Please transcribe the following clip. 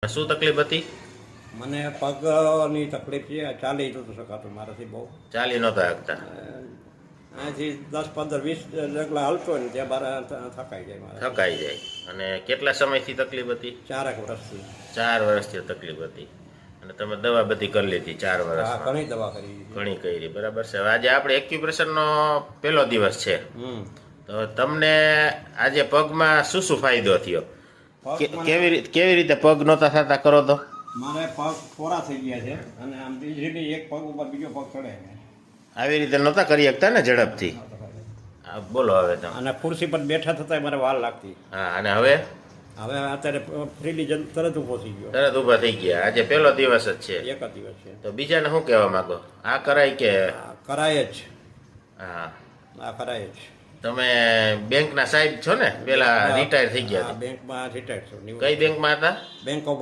શું તકલીફ હતી? મને પગની તકલીફ છે, ચાલી નહોતું શકાતું મારાથી બહુ. ચાલી નહોતા શકતા. અહીંથી 10-15-20 ડગલા હાલતો ને ત્યાં મારા થકાઈ જાય મારા. થકાઈ જાય. અને કેટલા સમયથી તકલીફ હતી? 4 વર્ષથી. 4 વર્ષથી તકલીફ હતી. અને તમે દવા બધી કરી લીધી 4 વર્ષ? હા, ઘણી દવા કરી. ઘણી કરી, બરાબર છે. આજે આપણે એક્યુપ્રેશરનો પહેલો દિવસ છે. તો તમને આજે પગમાં શું શું ફાયદો થયો? કેવી રીતે પગ નહોતા થતા કરો તો? મારે પગ ફોરા થઈ ગયા છે અને આમ બીજી એક પગ ઉપર બીજો પગ ચડે. આવી રીતે નહોતા કરી શકતા ને ઝડપથી? બોલો હવે તમે. અને ખુરશી પર બેઠા થતા મારે વાર લાગતી. હા, અને હવે અત્યારે ફ્રીલી તરત ઊભો થઈ ગયો. તરત ઊભા થઈ ગયા. આજે પહેલો દિવસ જ છે. એક જ દિવસ છે. તો બીજાને શું કહેવા માંગો? આ કરાય કે? કરાય જ. હા, આ કરાય જ. તમે બેંકના સાહેબ છો ને? પેલા રિટાયર થઈ ગયા? બેંકમાં રિટાયર છું. કઈ બેંકમાં હતા? Bank of